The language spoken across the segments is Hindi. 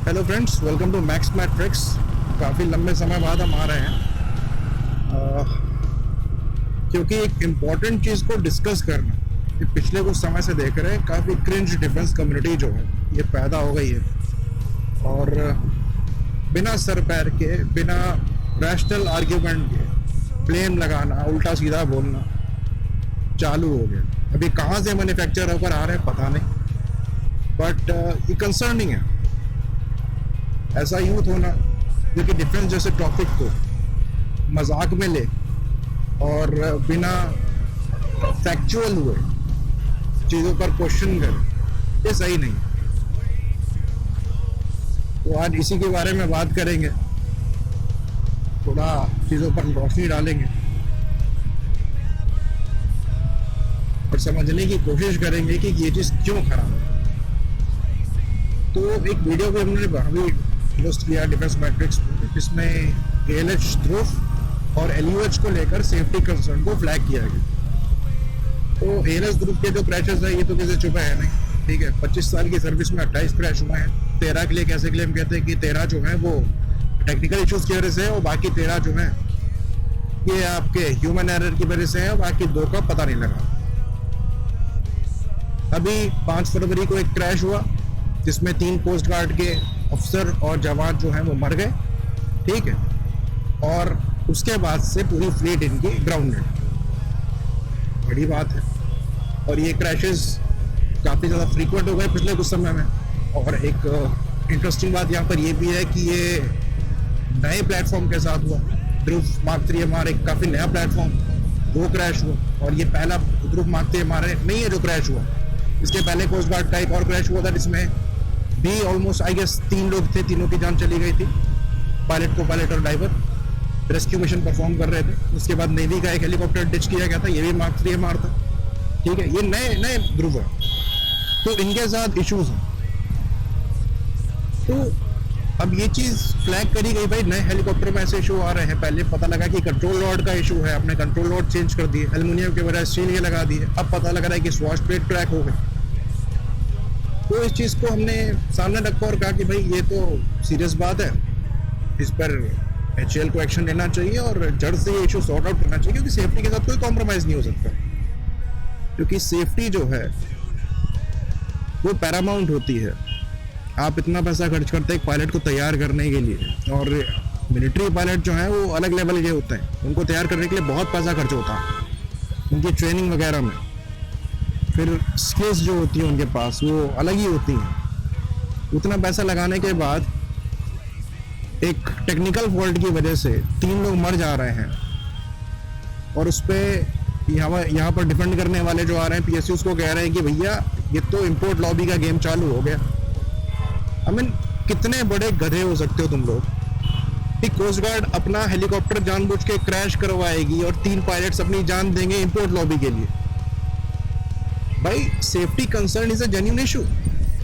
Hello friends, welcome to Max Matrix. काफ़ी लंबे समय बाद हम आ रहे हैं क्योंकि एक इम्पॉर्टेंट चीज़ को डिस्कस करना कि पिछले कुछ समय से देख रहे हैं काफ़ी क्रिंज डिफेंस कम्युनिटी जो है ये पैदा हो गई है और बिना सर पैर के, बिना रैशनल आर्ग्यूमेंट के ब्लेम लगाना, उल्टा सीधा बोलना चालू हो गया। अभी कहाँ से मैन्युफैक्चर होकर आ रहे हैं पता नहीं, बट ये कंसर्निंग है। ऐसा यूथ होना जो कि डिफेंस जैसे टॉपिक को मजाक में ले और बिना फैक्चुअल हुए चीज़ों पर क्वेश्चन करे, ये सही नहीं। तो आज इसी के बारे में बात करेंगे, थोड़ा चीज़ों पर रोशनी डालेंगे और समझने की कोशिश करेंगे कि ये चीज़ क्यों खराब है। तो एक वीडियो भी हमने अभी पोस्ट किया डिफेंस मैट्रिक्स में, जिसमें ALH ध्रुव और LUH को लेकर सेफ्टी कंसर्न को फ्लैग किया गया। तो ALH ध्रुव के जो क्रैशेस है ये तो किसी छुपे है नहीं, ठीक है। 25 साल की सर्विस में 28 क्रैश हुए हैं। 13 के लिए कैसे क्लेम कहते हैं कि 13 जो है वो टेक्निकल इश्यूज की वजह से है और बाकी 13 जो है ये आपके ह्यूमन एरर की वजह से है और बाकी 2 का पता नहीं लगा। अभी 5 फरवरी को एक क्रैश हुआ जिसमें 3 कोस्ट गार्ड के अफसर और जवान जो हैं वो मर गए, ठीक है। और उसके बाद से पूरी फ्लीट इनकी ग्राउंडेड, बड़ी बात है। और ये क्रैशेस काफ़ी ज़्यादा फ्रीक्वेंट हो गए पिछले कुछ समय में। और एक इंटरेस्टिंग बात यहाँ पर ये भी है कि ये नए प्लेटफॉर्म के साथ हुआ। ध्रुव मार्क 3 हमारा एक काफ़ी नया प्लेटफॉर्म, वो क्रैश हुआ और ये पहला ध्रुव मार्क 3 हमारा नहीं है जो क्रैश हुआ। इसके पहले कोस्ट गार्ड का एक और क्रैश हुआ था जिसमें भी ऑलमोस्ट आई गेस 3 लोग थे, तीनों की जान चली गई थी। पायलट, को पायलट और ड्राइवर रेस्क्यू मिशन परफॉर्म कर रहे थे। उसके बाद नेवी का एक हेलीकॉप्टर डिच किया गया था, ये भी मार्क 3 हमारा था, ठीक है। ये नए ध्रुव है तो इनके साथ इश्यूज हैं। तो अब ये चीज़ फ्लैग करी गई, भाई नए हेलीकॉप्टर में ऐसे इशू आ रहे हैं। पहले पता लगा कि कंट्रोल रॉड का इशू है, आपने कंट्रोल रॉड चेंज कर दिए, एल्युमिनियम के बजाय स्टील के लगा दिए। अब पता लग रहा है कि स्वाश प्लेट क्रैक हो गई। तो इस चीज़ को हमने सामने रखा और कहा कि भाई ये तो सीरियस बात है, इस पर HAL को एक्शन लेना चाहिए और जड़ से ये इशू सॉर्ट आउट करना चाहिए, क्योंकि सेफ्टी के साथ कोई कॉम्प्रोमाइज़ नहीं हो सकता। क्योंकि सेफ्टी जो है वो पैरामाउंट होती है। आप इतना पैसा खर्च करते हैं एक पायलट को तैयार करने के लिए, और मिलिट्री पायलट जो है वो अलग लेवल के होते हैं, उनको तैयार करने के लिए बहुत पैसा खर्च होता है उनकी ट्रेनिंग वगैरह में। फिर स्किल्स जो होती है उनके पास वो अलग ही होती हैं। उतना पैसा लगाने के बाद एक टेक्निकल फॉल्ट की वजह से 3 लोग मर जा रहे हैं और उस पर यहाँ पर डिफेंड करने वाले जो आ रहे हैं PSUs को कह रहे हैं कि भैया ये तो इंपोर्ट लॉबी का गेम चालू हो गया। आई मीन कितने बड़े गधे हो सकते हो तुम लोग कि कोस्ट गार्ड अपना हेलीकॉप्टर जानबूझ के क्रैश करवाएगी और 3 पायलट्स अपनी जान देंगे इंपोर्ट लॉबी के लिए। भाई safety concern is a genuine issue.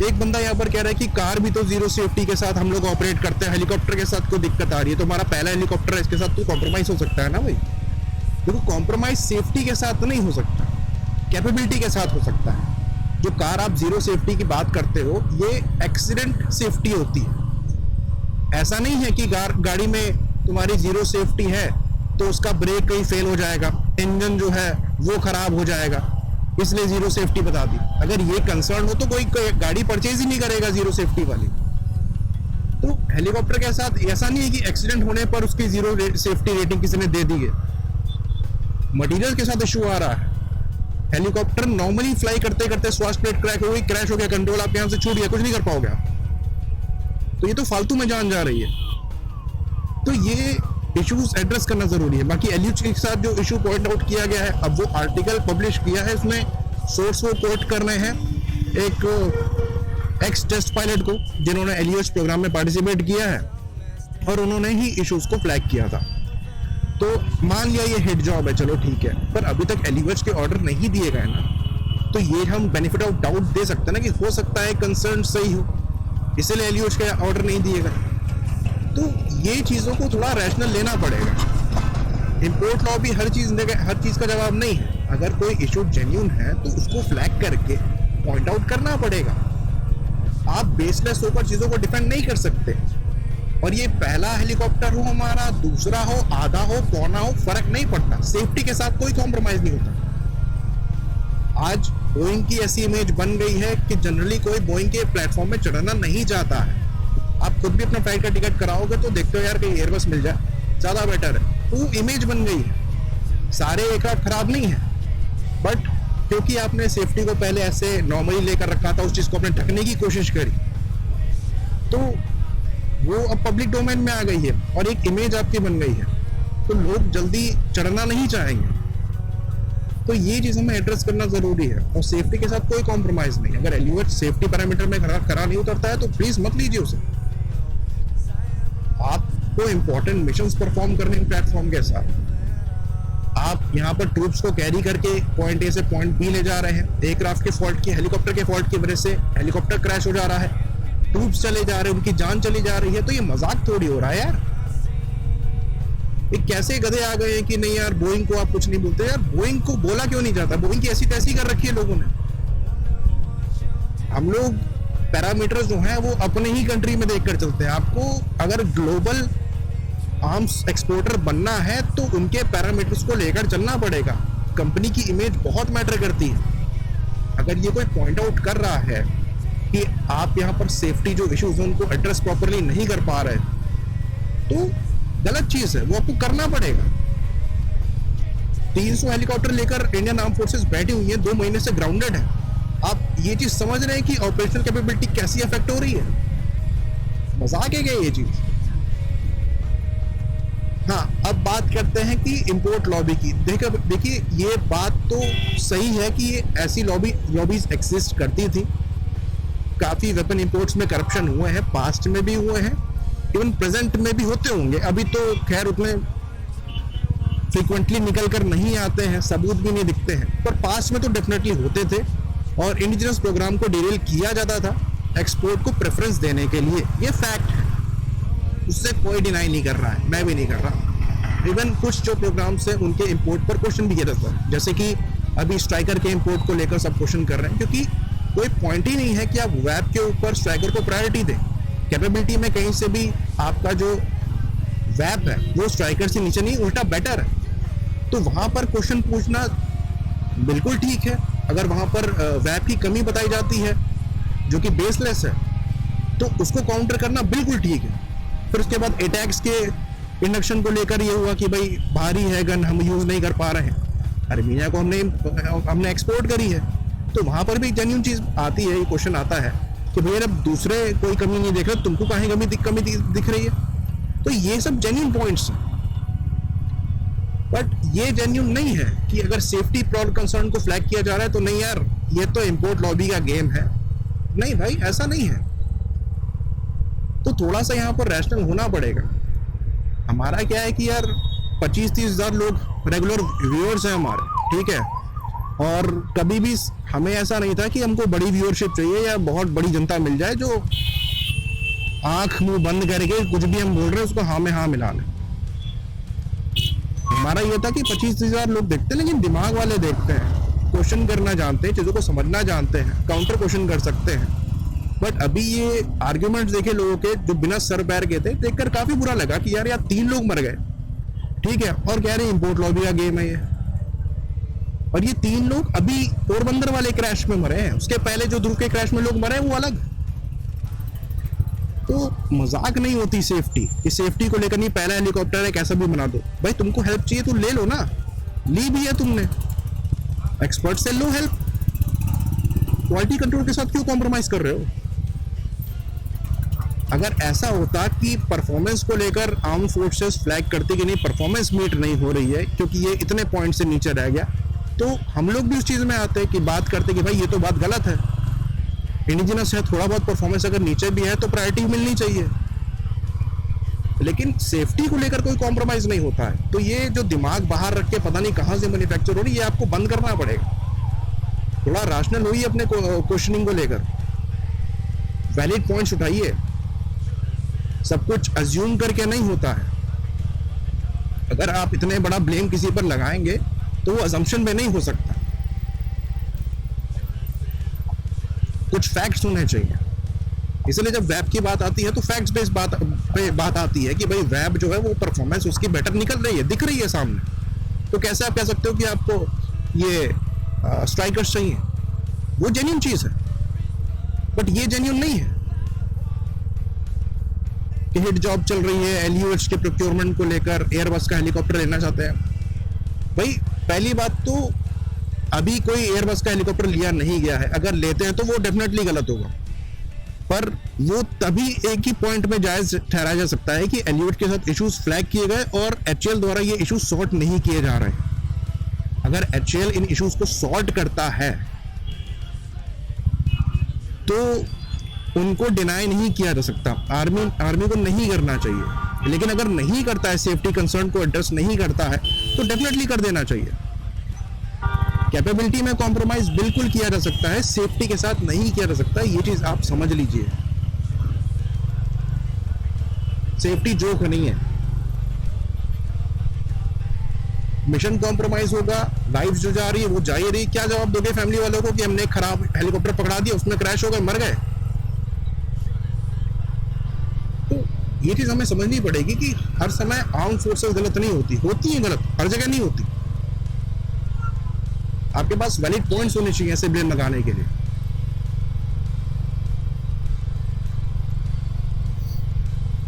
एक बंदा यहाँ पर कह रहा है कि कार भी तो जीरो सेफ्टी के साथ हम लोग ऑपरेट करते हैं, हेलीकॉप्टर के साथ कोई दिक्कत आ रही है तो हमारा पहला हेलीकॉप्टर है, इसके साथ तो कॉम्प्रोमाइज हो सकता है ना भाई। देखो कॉम्प्रोमाइज सेफ्टी के साथ तो नहीं हो सकता, कैपेबिलिटी के साथ हो सकता है। जो कार आप जीरो सेफ्टी की बात करते हो ये एक्सीडेंट सेफ्टी होती है। ऐसा नहीं है कि गाड़ी में तुम्हारी जीरो सेफ्टी है तो उसका ब्रेक कहीं फेल हो जाएगा, इंजन जो है वो खराब हो जाएगा, इसलिए जीरो सेफ्टी बता दी। अगर ये कंसर्न हो तो कोई गाड़ी परचेज ही नहीं करेगा जीरो सेफ्टी वाली। तो हेलीकॉप्टर के साथ ऐसा नहीं है कि एक्सीडेंट होने पर उसकी जीरो सेफ्टी रेटिंग किसी ने दे दी है। मटीरियल के साथ इशू आ रहा है। हेलीकॉप्टर नॉर्मली फ्लाई करते करते स्वाश प्लेट क्रैक हो गई, क्रैश हो गया, कंट्रोल आपके यहाँ से छूट गया, कुछ नहीं कर पाओगे आप। तो ये तो फालतू में जान जा रही है। तो ये इश्यूज एड्रेस करना जरूरी है। बाकी LUH के साथ जो इशू पॉइंट आउट किया गया है, अब वो आर्टिकल पब्लिश किया है, इसमें सोर्स वो कोट कर रहे हैं एक एक्स टेस्ट पायलट को जिन्होंने LUH प्रोग्राम में पार्टिसिपेट किया है और उन्होंने ही इश्यूज को फ्लैग किया था। तो मान लिया ये हिट जॉब है, चलो ठीक है, पर अभी तक LUH के ऑर्डर नहीं दिए गए ना, तो ये हम बेनिफिट ऑफ डाउट दे सकते हैं ना कि हो सकता है कंसर्न सही हो, इसीलिए LUH के ऑर्डर नहीं दिए गए। तो ये चीज़ों को थोड़ा रैशनल लेना पड़ेगा। इंपोर्ट लॉ भी हर चीज़ का जवाब नहीं है। अगर कोई इशू जेन्यून है तो उसको फ्लैग करके पॉइंट आउट करना पड़ेगा। आप बेसलेस होकर चीजों को डिफेंड नहीं कर सकते। और ये पहला हेलीकॉप्टर हो हमारा, दूसरा हो, आधा हो, पौना हो, फर्क नहीं पड़ता, सेफ्टी के साथ कोई कॉम्प्रोमाइज नहीं होता। आज बोइंग की ऐसी इमेज बन गई है कि जनरली कोई बोइंग के प्लेटफॉर्म में चढ़ना नहीं चाहता है। आप खुद भी अपना फ्लाइट का टिकट कराओगे तो देखते हो यार कहीं एयरबस मिल जाए, ज्यादा बेटर है। तो इमेज बन गई है। सारे एयरक्राफ्ट खराब नहीं है, बट क्योंकि आपने सेफ्टी को पहले ऐसे नॉर्मली लेकर रखा था, उस चीज को आपने ढकने की कोशिश करी, तो वो अब पब्लिक डोमेन में आ गई है और एक इमेज आपकी बन गई है, तो लोग जल्दी चढ़ना नहीं चाहेंगे। तो ये चीज हमें एड्रेस करना जरूरी है और सेफ्टी के साथ कोई कॉम्प्रोमाइज नहीं। अगर एलयूएच सेफ्टी पैरामीटर में खरा नहीं उतरता है तो प्लीज मत लीजिए उसे। आपको इंपॉर्टेंट मिशंस परफॉर्म करने प्लेटफॉर्म के साथ, आप यहाँ पर ट्रूप्स को कैरी करके पॉइंट ए से पॉइंट बी ले जा रहे हैं, एयरक्राफ्ट के फॉल्ट की, हेलीकॉप्टर के फॉल्ट की वजह से हेलीकॉप्टर क्रैश हो जा रहा है, ट्रूप्स चले जा रहे हैं, उनकी जान चली जा रही है, तो ये मजाक थोड़ी हो रहा है यार। ये कैसे गधे आ गए हैं कि नहीं यार बोइंग को आप कुछ नहीं बोलते। यार बोइंग को बोला क्यों नहीं जाता? बोइंग की ऐसी तैसी कर रखी है लोगों ने। हम लोग पैरामीटर्स जो हैं वो अपने ही कंट्री में देखकर चलते हैं। आपको अगर ग्लोबल आर्म्स एक्सपोर्टर बनना है तो उनके पैरामीटर्स को लेकर चलना पड़ेगा। कंपनी की इमेज बहुत मैटर करती है। अगर ये कोई पॉइंट आउट कर रहा है कि आप यहाँ पर सेफ्टी जो इश्यूज हैं उनको एड्रेस प्रॉपरली नहीं कर पा रहे, तो गलत चीज है, वो आपको करना पड़ेगा। 300 हेलीकॉप्टर लेकर इंडियन आर्म फोर्सेस बैठी हुई है, 2 महीने से ग्राउंडेड है। आप ये चीज समझ रहे हैं कि ऑपरेशनल कैपेबिलिटी कैसी अफेक्ट हो रही है? मजाक है क्या ये चीज? हाँ, अब बात करते हैं कि इंपोर्ट लॉबी की। देखिए ये बात तो सही है कि ये ऐसी लॉबीज एग्जिस्ट करती थी। काफी वेपन इंपोर्ट्स में करप्शन हुए हैं, पास्ट में भी हुए हैं, इवन प्रेजेंट में भी होते होंगे। अभी तो खैर उतने फ्रीक्वेंटली निकल कर नहीं आते हैं, सबूत भी नहीं दिखते हैं, पर पास्ट में तो डेफिनेटली होते थे और इंडिजिनस प्रोग्राम को डिरेल किया जाता था एक्सपोर्ट को प्रेफरेंस देने के लिए। ये फैक्ट है, उससे कोई डिनाई नहीं कर रहा है, मैं भी नहीं कर रहा। इवन कुछ जो प्रोग्राम्स हैं उनके इंपोर्ट पर क्वेश्चन भी किया जाता है, जैसे कि अभी स्ट्राइकर के इंपोर्ट को लेकर सब क्वेश्चन कर रहे हैं, क्योंकि कोई पॉइंट ही नहीं है कि आप वेब के ऊपर स्ट्राइकर को प्रायोरिटी दें। कैपेबिलिटी में कहीं से भी आपका जो वेब है वो स्ट्राइकर से नीचे नहीं, उल्टा बेटर है। तो वहां पर क्वेश्चन पूछना बिल्कुल ठीक है। अगर वहां पर वेब की कमी बताई जाती है जो कि बेसलेस है, तो उसको काउंटर करना बिल्कुल ठीक है। फिर उसके बाद अटैक्स के इंडक्शन को लेकर ये हुआ कि भाई भारी है गन, हम यूज नहीं कर पा रहे हैं। आर्मीनिया को हमने एक्सपोर्ट करी है, तो वहां पर भी जेन्युइन चीज आती है, ये क्वेश्चन आता है कि भैया अब दूसरे कोई कमी नहीं देख रहे, तुमको कहीं कमी दिख रही है। तो ये सब जेन्युइन पॉइंट्स हैं, बट ये जेन्युइन नहीं है कि अगर सेफ्टी कंसर्न को फ्लैग किया जा रहा है तो नहीं यार ये तो इंपोर्ट लॉबी का गेम है। नहीं भाई, ऐसा नहीं है। तो थोड़ा सा यहाँ पर रैशनल होना पड़ेगा। हमारा क्या है कि यार 25-30 हज़ार लोग रेगुलर व्यूअर्स हैं हमारे, ठीक है, और कभी भी हमें ऐसा नहीं था कि हमको बड़ी व्यूअरशिप चाहिए या बहुत बड़ी जनता मिल जाए जो आंख मुंह बंद करके कुछ भी हम बोल रहे हैं उसको हाँ में हाँ मिला लें। हमारा ये था कि 25-30 हज़ार लोग देखते हैं, लेकिन दिमाग वाले देखते हैं, क्वेश्चन करना जानते हैं, चीज़ों को समझना जानते हैं, काउंटर क्वेश्चन कर सकते हैं। बट अभी ये आर्ग्यूमेंट्स देखे लोगों के जो बिना सर पैर के थे, देखकर काफी बुरा लगा कि यार 3 लोग मर गए, ठीक है, और कह रहे इंपोर्ट लॉबी का गेम है ये। और ये 3 लोग अभी पोरबंदर वाले क्रैश में मरे हैं, उसके पहले जो ध्रुव के क्रैश में लोग मरे हैं वो अलग। तो मजाक नहीं होती सेफ्टी। इस सेफ्टी को लेकर नहीं, पहला हेलीकॉप्टर है कैसा भी बना दो, भाई तुमको हेल्प चाहिए तो ले लो ना, ली भी है तुमने, एक्सपर्ट से लो हेल्प। क्वालिटी कंट्रोल के साथ क्यों कॉम्प्रोमाइज कर रहे हो? अगर ऐसा होता कि परफॉर्मेंस को लेकर आर्म फोर्सेस फ्लैग करती कि नहीं परफॉर्मेंस मीट नहीं हो रही है क्योंकि ये इतने पॉइंट से नीचे रह गया, तो हम लोग भी उस चीज में आते हैं कि बात करते कि भाई ये तो बात गलत है, इंडिजिनस है, थोड़ा बहुत परफॉर्मेंस अगर नीचे भी है तो प्रायोरिटी मिलनी चाहिए। लेकिन सेफ्टी को लेकर कोई कॉम्प्रोमाइज नहीं होता है। तो ये जो दिमाग बाहर रख के पता नहीं कहां से मैन्युफैक्चर हो रही है, ये आपको बंद करना पड़ेगा। थोड़ा रैशनल होइए अपने क्वेश्चनिंग को लेकर, वैलिड पॉइंट्स उठाइए। सब कुछ अज्यूम करके नहीं होता है। अगर आप इतने बड़ा ब्लेम किसी पर लगाएंगे तो वो अजम्पशन में नहीं हो सकता। कुछ फैक्ट्स होने चाहिए। इसलिए जब वेब की बात आती है तो फैक्ट्स बेस्ड बात पे बात आती है कि भाई वेब जो है वो परफॉर्मेंस उसकी बेटर निकल रही है, दिख रही है सामने। तो कैसे आप कह सकते हो कि आपको ये स्ट्राइकर्स चाहिए? वो जेन्युइन चीज है, बट ये जेन्युइन नहीं है कि हिट जॉब चल रही है, एलयूएच के प्रोक्योरमेंट को लेकर एयरबस का हेलीकॉप्टर लेना चाहते हैं। भाई पहली बात तो अभी कोई एयरबस का हेलीकॉप्टर लिया नहीं गया है, अगर लेते हैं तो वो डेफिनेटली गलत होगा, पर वो तभी एक ही पॉइंट में जायज ठहराया जा सकता है कि एलियट के साथ इश्यूज फ्लैग किए गए और एचएएल द्वारा ये इश्यूज सॉर्ट नहीं किए जा रहे। अगर एचएएल इन इश्यूज को सॉर्ट करता है तो उनको डिनाई नहीं किया जा सकता, आर्मी को नहीं करना चाहिए। लेकिन अगर नहीं करता है, सेफ्टी कंसर्न को एड्रेस नहीं करता है, तो डेफिनेटली कर देना चाहिए। कैपेबिलिटी में कॉम्प्रोमाइज बिल्कुल किया जा सकता है, सेफ्टी के साथ नहीं किया जा सकता, ये चीज आप समझ लीजिए। सेफ्टी जोक नहीं है। मिशन कॉम्प्रोमाइज होगा, लाइफ जो जा रही है वो जा ही रही, क्या जवाब दोगे फैमिली वालों को कि हमने खराब हेलीकॉप्टर पकड़ा दिया, उसमें क्रैश हो गए, मर गए? तो ये चीज हमें समझनी पड़ेगी कि हर समय आर्म फोर्सेस गलत नहीं होती है गलत, हर जगह नहीं होती। आपके पास वैलिड पॉइंट्स होने चाहिए ऐसे ब्लेम लगाने के लिए।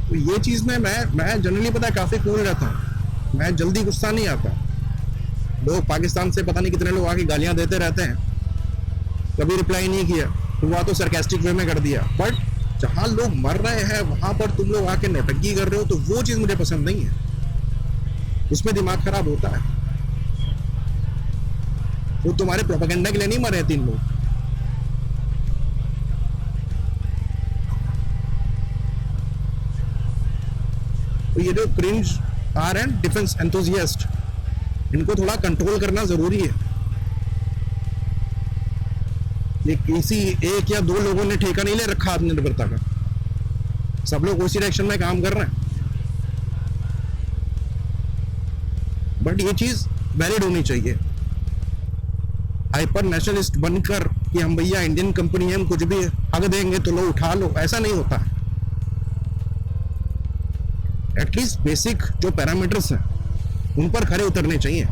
तो ये चीज में मैं जनरली पता है काफी कूल रहता हूँ, मैं जल्दी गुस्सा नहीं आता। लोग पाकिस्तान से पता नहीं कितने लोग आके गालियां देते रहते हैं, कभी रिप्लाई नहीं किया, हुआ तो सरकास्टिक वे में कर दिया, बट जहां लोग मर रहे हैं वहां पर तुम लोग आके नौटंकी कर रहे हो, तो वो चीज मुझे पसंद नहीं है। उसमें दिमाग खराब होता है। वो तुम्हारे प्रोपेगेंडा के लिए नहीं मरे 3 लोग। तो ये जो क्रिंज आ रहे हैं डिफेंस एंथुजियास्ट, इनको थोड़ा कंट्रोल करना जरूरी है। ये किसी एक या 2 लोगों ने ठेका नहीं ले रखा आत्मनिर्भरता का, सब लोग उसी डायरेक्शन में काम कर रहे हैं। बट ये चीज वैलिड होनी चाहिए। हाइपर नेशनलिस्ट बनकर कि हम भैया इंडियन कंपनी है, हम कुछ भी हक देंगे तो लो उठा लो, ऐसा नहीं होता है। एटलीस्ट बेसिक जो पैरामीटर्स हैं उन पर खरे उतरने चाहिए।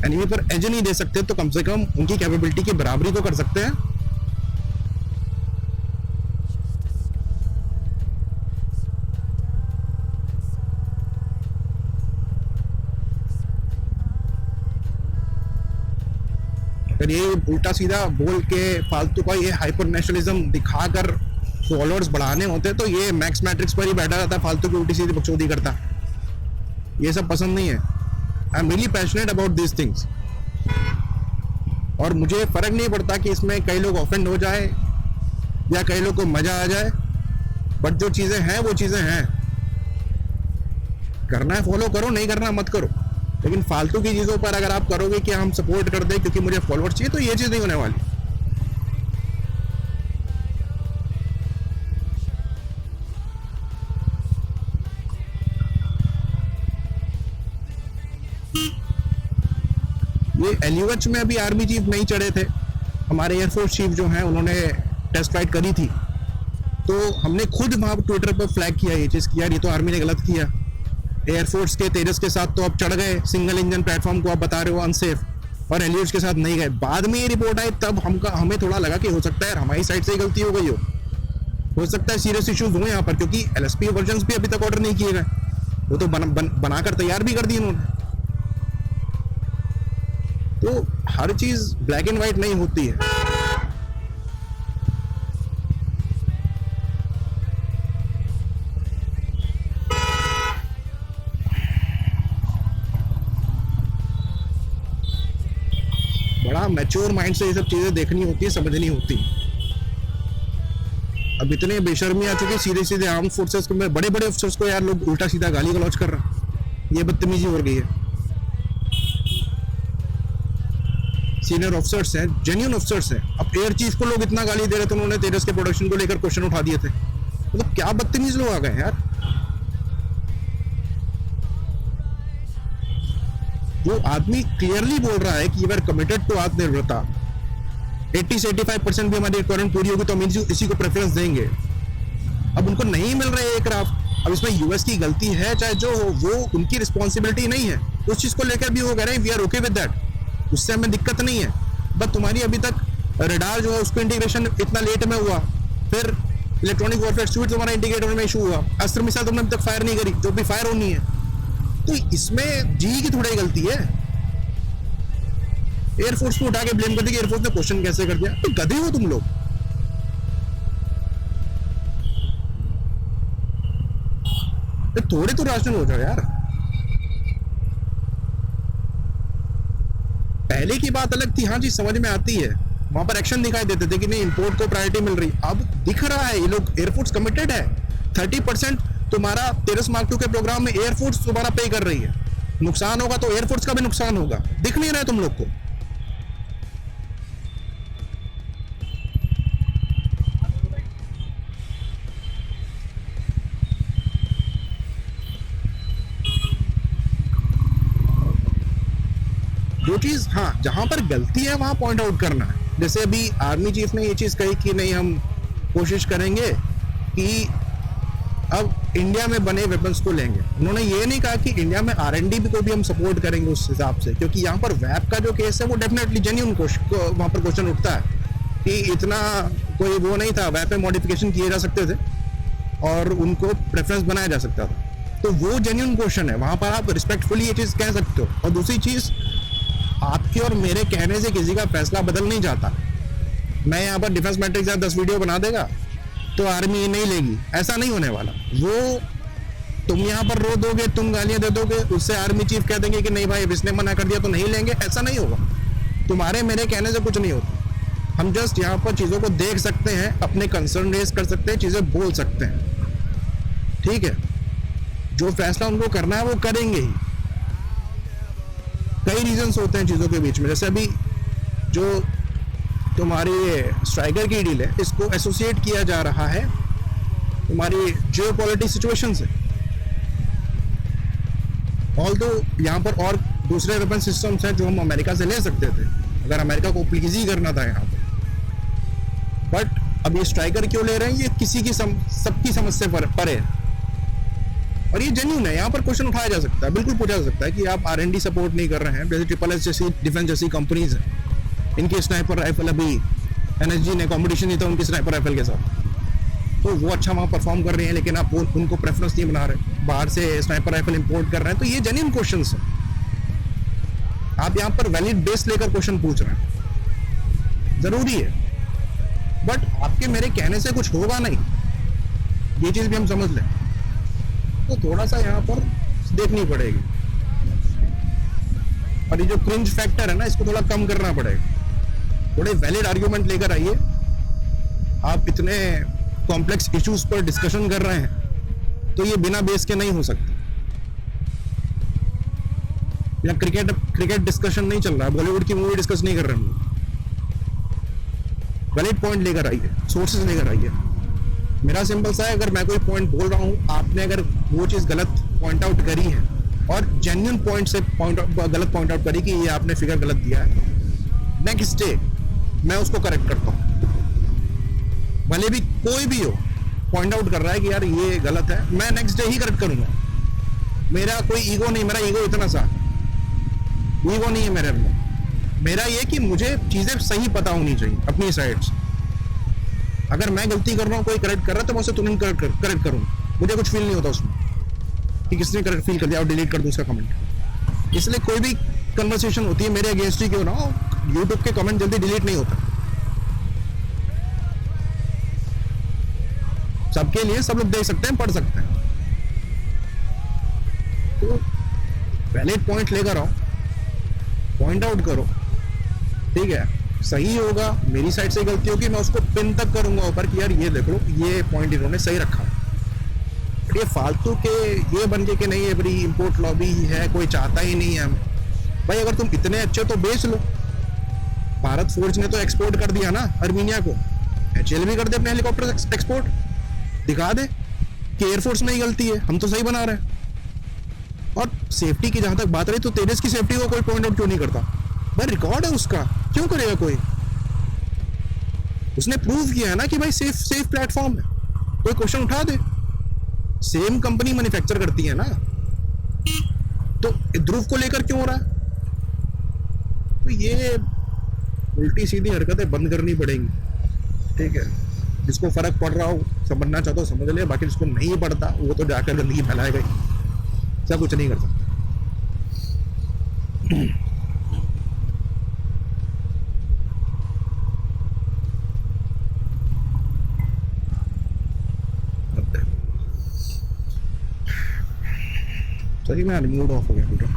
एनिमी पर एज नहीं दे सकते तो कम से कम उनकी कैपेबिलिटी की बराबरी तो कर सकते हैं। अगर ये उल्टा सीधा बोल के फालतू का ये हाइपर नेशनलिज्म दिखाकर फॉलोअर्स बढ़ाने होते तो ये मैक्स मैट्रिक्स पर ही बैठा रहता, फालतू की उल्टी सीधी बकचोदी करता। ये सब पसंद नहीं है। I am really passionate about this things, और मुझे फर्क नहीं पड़ता कि इसमें कई लोग ऑफेंड हो जाए या कई लोग को मजा आ जाए, बट जो चीजें हैं वो चीजें हैं। करना है फॉलो करो, नहीं करना मत करो। लेकिन फालतू की चीजों पर अगर आप करोगे कि हम सपोर्ट कर दें क्योंकि मुझे फॉलोअर्स चाहिए, तो ये चीज नहीं होने वाली। ये एलयूएच में अभी आर्मी चीफ नहीं चढ़े थे, हमारे एयरफोर्स चीफ जो हैं उन्होंने टेस्ट फ्लाइट करी थी, तो हमने खुद वहां ट्विटर पर फ्लैग किया ये चीज किया, ये तो आर्मी ने गलत किया। एयरफोर्स के तेजस के साथ तो आप चढ़ गए, सिंगल इंजन प्लेटफॉर्म को आप बता रहे हो अनसेफ, और एलियट्स के साथ नहीं गए। बाद में ये रिपोर्ट आई तब हमें थोड़ा लगा कि हो सकता है हमारी साइड से ही गलती हो गई हो सकता है सीरियस इश्यूज हुए यहाँ पर, क्योंकि एलएसपी वर्जन्स भी अभी तक ऑर्डर नहीं किए गए, वो तो बनाकर तैयार भी कर दी इन्होंने। तो हर चीज ब्लैक एंड व्हाइट नहीं होती है। बड़ा मैच्योर माइंड से ये सब चीजें देखनी होती है, समझनी होती है। अब इतने बेशर्मी आ चुकी सीधे सीधे आर्म फोर्सेस को, बड़े बड़े अफसर्स को यार लोग उल्टा सीधा गाली गलौज कर रहे हैं, ये बदतमीजी हो गई है। सीनियर ऑफिसर्स हैं, जेन्युइन ऑफिसर्स हैं, अब एयर चीफ को लोग इतना गाली दे रहे थे, उन्होंने तेजस के प्रोडक्शन को लेकर क्वेश्चन उठा दिए थे। मतलब क्या बदतमीज लोग आ गए यार। जो आदमी क्लियरली बोल रहा है कि वी आर कमिटेड टू आत्मनिर्भरता, 80 से 85% भी हमारी रिक्वायरमेंट पूरी होगी तो हम इसी को प्रेफरेंस देंगे। अब उनको नहीं मिल रहे एयरक्राफ्ट, अब इसमें यूएस की गलती है चाहे जो हो, वो उनकी रिस्पॉन्सिबिलिटी नहीं है। उस चीज़ को लेकर भी वो कह रहे हैं we are okay with that, उससे हमें दिक्कत नहीं है। बट तुम्हारी अभी तक रडार जो है उसको इंटीग्रेशन इतना लेट में हुआ, फिर इलेक्ट्रॉनिक वॉरफेयर सूट तुम्हारा इंटीग्रेट होने में इशू हुआ, अस्त्र मिसाइल तुमने अभी तक फायर नहीं करी जो भी फायर होनी है, तो इसमें जी की थोड़ी गलती है। एयरफोर्स को उठा के ब्लेम कर दिया कि एयरफोर्स ने क्वेश्चन कैसे कर दिया, तो गधे हो तुम लोग। थोड़े तो राशनल हो जाओ यार। पहले की बात अलग थी, हाँ जी समझ में आती है, वहां पर एक्शन दिखाई देते थे कि नहीं इंपोर्ट को प्रायोरिटी मिल रही। अब दिख रहा है ये लोग एयरफोर्स कमिटेड है। 30% तुम्हारा तेरस मार्क 2 के प्रोग्राम में एयरफोर्स दोबारा पे कर रही है। नुकसान होगा तो एयरफोर्स का भी नुकसान होगा, दिख नहीं रहा है तुम लोग को। जो चीज हाँ जहां पर गलती है वहां पॉइंट आउट करना है। जैसे अभी आर्मी चीफ ने ये चीज कही कि नहीं हम कोशिश करेंगे कि अब इंडिया में बने वेपन्स को लेंगे। उन्होंने ये नहीं कहा कि इंडिया में R&D को भी हम सपोर्ट करेंगे उस हिसाब से, क्योंकि यहाँ पर वैप का जो केस है वो डेफिनेटली जेन्युइन वहाँ पर क्वेश्चन उठता है कि इतना कोई वो नहीं था, वैप में मॉडिफिकेशन किए जा सकते थे और उनको प्रेफरेंस बनाया जा सकता था, तो वो जेन्युइन क्वेश्चन है, वहाँ पर आप रिस्पेक्टफुली ये चीज़ कह सकते हो। और दूसरी चीज़, आपके और मेरे कहने से किसी का फैसला बदल नहीं जाता। मैं यहाँ पर डिफेंस मैट्रिक्स 10 वीडियो बना देगा तो आर्मी नहीं लेगी, ऐसा नहीं होने वाला। वो तुम यहाँ पर रो दोगे, तुम गालियां दे दोगे, उससे आर्मी चीफ कह देंगे कि नहीं भाई इसने मना कर दिया तो नहीं लेंगे, ऐसा नहीं होगा। तुम्हारे मेरे कहने से कुछ नहीं होता। हम जस्ट यहाँ पर चीज़ों को देख सकते हैं, अपने कंसर्न रेज कर सकते हैं, चीज़ें बोल सकते हैं, ठीक है। जो फैसला उनको करना है वो करेंगे ही। कई रीजंस होते हैं चीज़ों के बीच में, जैसे अभी जो तुम्हारी स्ट्राइकर की डील है इसको एसोसिएट किया जा रहा है तुम्हारी जियोपॉलिटिक्स सिचुएशन से। ऑल्दो यहाँ पर और दूसरे वेपन सिस्टम्स हैं जो हम अमेरिका से ले सकते थे अगर अमेरिका को प्लीज ही करना था यहाँ पर, बट अब ये स्ट्राइकर क्यों ले रहे हैं, ये किसी की सबकी समझ से परे है और ये जेन्युइन है। यहाँ पर क्वेश्चन उठाया जा सकता है, बिल्कुल पूछा जा सकता है कि आप R&D सपोर्ट नहीं कर रहे हैं। जैसे SSS जैसी डिफेंस जैसी कंपनीज हैं, इनकी स्नाइपर राइफल, अभी NSG ने कॉम्पिटिशन नहीं था उनकी स्नाइपर राइफल के साथ, तो वो अच्छा वहाँ परफॉर्म कर रही हैं, लेकिन आप उनको प्रेफरेंस नहीं बना रहे, बाहर से स्नाइपर राइफल इंपोर्ट कर रहे हैं, तो ये जेन्युइन क्वेश्चन है। आप यहाँ पर वैलिड बेस लेकर क्वेश्चन पूछ रहे हैं, जरूरी है, बट आपके मेरे कहने से कुछ होगा नहीं, ये चीज़ भी हम समझ लें, तो थोड़ा सा यहाँ पर देखनी पड़ेगी। और ये जो क्रिंज फैक्टर है ना, इसको थोड़ा कम करना पड़ेगा। थोड़े वैलिड आर्ग्यूमेंट लेकर आइए। आप इतने कॉम्प्लेक्स इश्यूज पर डिस्कशन कर रहे हैं तो ये बिना बेस के नहीं हो सकते। या क्रिकेट डिस्कशन नहीं चल रहा है, बॉलीवुड की मूवी डिस्कस नहीं कर रहे हम। वैलिड पॉइंट लेकर आइए, सोर्सेज लेकर आइए। मेरा सिंपल सा है, अगर मैं कोई पॉइंट बोल रहा हूँ, आपने अगर वो चीज़ गलत पॉइंट आउट करी है और जेन्युइन पॉइंट से गलत पॉइंट आउट करी कि ये आपने फिगर गलत दिया है, नेक्स्ट डे मैं उसको करेक्ट करता हूँ। भले भी कोई भी हो पॉइंट आउट कर रहा है कि यार ये गलत है, मैं नेक्स्ट डे ही करेक्ट करूँगा। मेरा कोई ईगो नहीं, मेरा ईगो इतना सा ईगो नहीं है मेरे अंदर। मेरा ये कि मुझे चीज़ें सही पता होनी चाहिए अपनी साइड से। अगर मैं गलती कर रहा हूँ, कोई करेक्ट कर रहा है, तो मैं उसे तुरंत करेक्ट करूँगा। मुझे कुछ फील नहीं होता उसमें कि किसने करेक्ट फील कर दिया और डिलीट कर दूँ उसका कमेंट। इसलिए कोई भी कन्वर्सेशन होती है मेरे अगेंस्ट ही क्यों ना हो, यूट्यूब के कमेंट जल्दी डिलीट नहीं होता। सबके लिए सब लोग देख सकते हैं, पढ़ सकते हैं। तो वैलिड पॉइंट लेकर आओ, पॉइंट आउट करो, ठीक है। सही होगा, मेरी साइड से गलती होगी, मैं उसको पिन तक करूंगा ऊपर कि यार ये देख लो, ये पॉइंट इन्होंने सही रखा। ये फालतू के ये बन के कि नहीं ये बड़ी इंपोर्ट लॉबी है, कोई चाहता ही नहीं है हम। भाई अगर तुम इतने अच्छे तो बेच लो। भारत फोर्ज ने तो एक्सपोर्ट कर दिया ना अर्मीनिया को, HAL भी कर दे अपने हेलीकॉप्टर एक्सपोर्ट, दिखा दे कि एयरफोर्स में ही गलती है, हम तो सही बना रहे हैं। और सेफ्टी की जहां तक बात रही, तो तेजस की सेफ्टी को कोई पॉइंट आउट क्यों नहीं करता? भाई रिकॉर्ड है उसका, क्यों करेगा कोई? उसने प्रूव किया है ना कि भाई सेफ प्लेटफॉर्म है। कोई क्वेश्चन उठा दे, सेम कंपनी मैन्युफैक्चर करती है ना, तो ध्रुव को लेकर क्यों हो रहा है? तो ये उल्टी सीधी हरकतें बंद करनी पड़ेंगी, ठीक है। जिसको फर्क पड़ रहा हो, समझना चाहता हो समझ ले, बाकी जिसको नहीं पड़ता वो तो जाकर गंदगी फैलाएगा ही, सब कुछ नहीं कर सकता। सही में मूड ऑफ हो गया पूरा।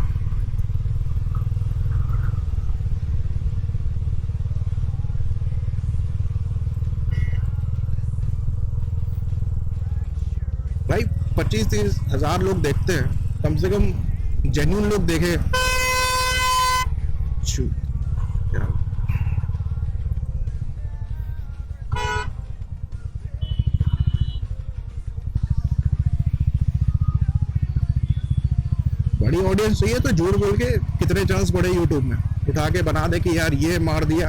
भाई 25-30 हजार लोग देखते हैं, कम से कम जेन्युइन लोग देखे। क्या बड़ी ऑडियंस चाहिए तो झूठ बोल के कितने चांस पड़े यूट्यूब में, उठा के बना दे कि यार ये मार दिया,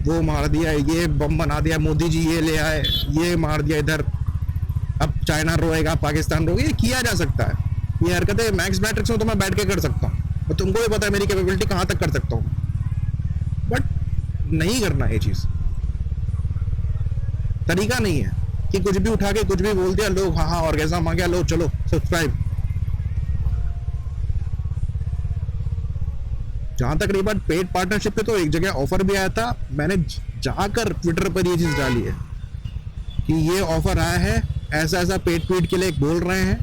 वो मार दिया, ये बम बना दिया, मोदी जी ये ले आए, ये मार दिया इधर, अब चाइना रोएगा, पाकिस्तान रोएगा। ये किया जा सकता है, ये हरकतें मैक्स मैट्रिक्स में तो मैं बैठ के कर सकता हूँ, और तुमको भी पता है मेरी कैपेबिलिटी कहाँ तक कर सकता हूँ, बट नहीं करना ये चीज़, तरीका नहीं है कि कुछ भी उठा के कुछ भी बोल दिया, लोग हाँ हाँ और कैसा मांग गया, लो चलो सब्सक्राइब। जहां तक रही बात पेड पार्टनरशिप पे, तो एक जगह ऑफर भी आया था, मैंने जाकर ट्विटर पर ये चीज़ डाली है कि ये ऑफर आया है, ऐसा ऐसा पेड ट्वीट के लिए बोल रहे हैं,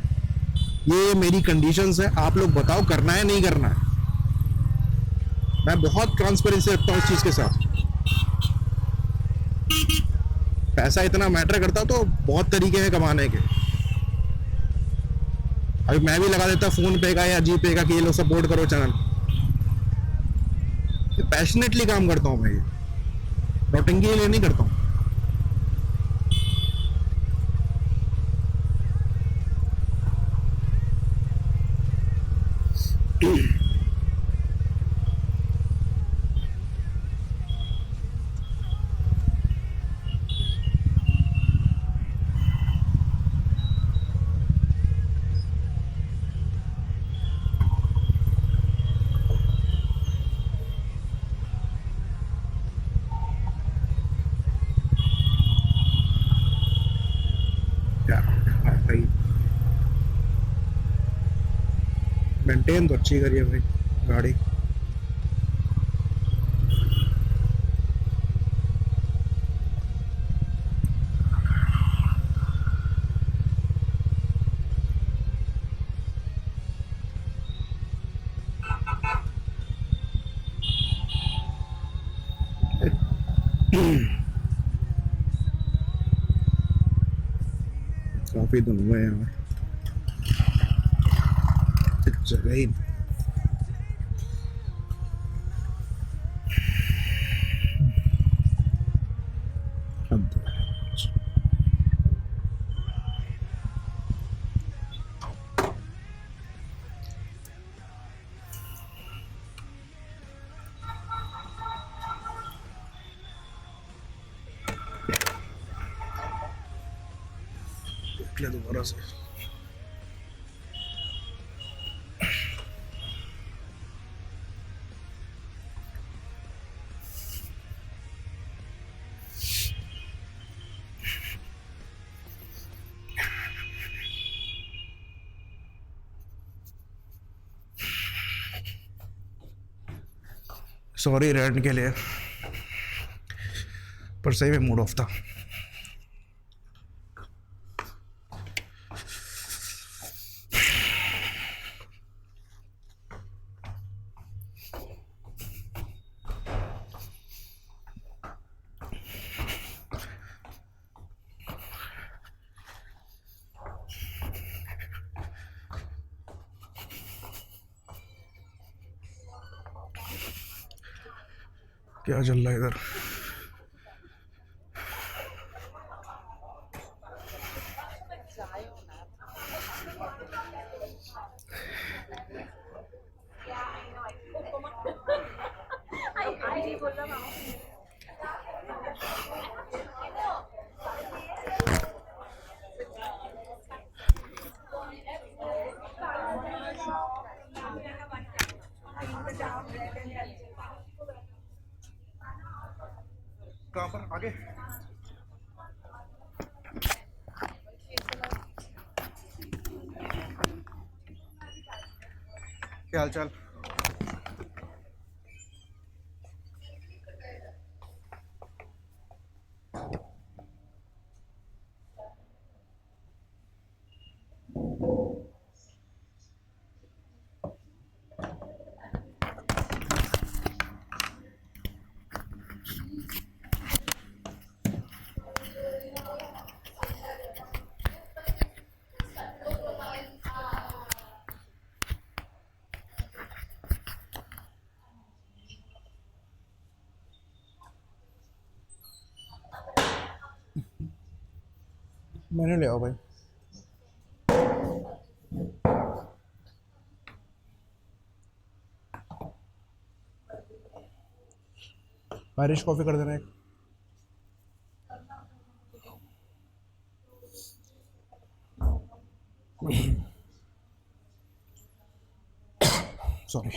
ये मेरी कंडीशंस है, आप लोग बताओ करना है नहीं करना है। मैं बहुत ट्रांसपेरेंसी रखता हूँ इस चीज़ के साथ। पैसा इतना मैटर करता तो बहुत तरीके हैं कमाने के। अभी मैं भी लगा देता फोन पे का या जी पे का कि ये लोग सपोर्ट करो चैनल। पैशनेटली काम करता हूँ मैं, ये नौटंकी के लिए नहीं करता हूँ। भाई मेंटेन तो अच्छी करिए भाई गाड़ी। काफी दिन हुए हैं जगह ही। दोबारा से सॉरी रेंट के लिए, पर सही में मूड ऑफ था। क्या चल रहा है इधर? आगे क्या हाल चाल? मैंने ले आओ भाई। आयरिश कॉफ़ी कर देना एक। सॉरी,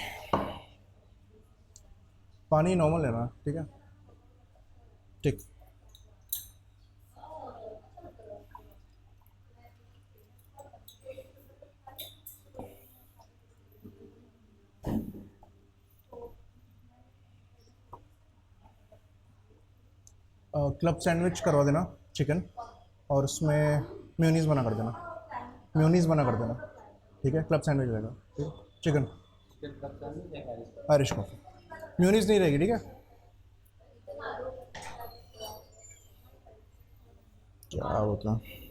पानी नॉर्मल लेना, ठीक है? ठीक। क्लब सैंडविच करवा देना चिकन, और उसमें मेयोनीज़ बना कर देना, मेयोनीज़ बना कर देना, ठीक है? क्लब सैंडविच रहेगा, ठीक है? चिकन आयरिश कॉफ़ी, मेयोनीज़ नहीं रहेगी, ठीक है? क्या होता है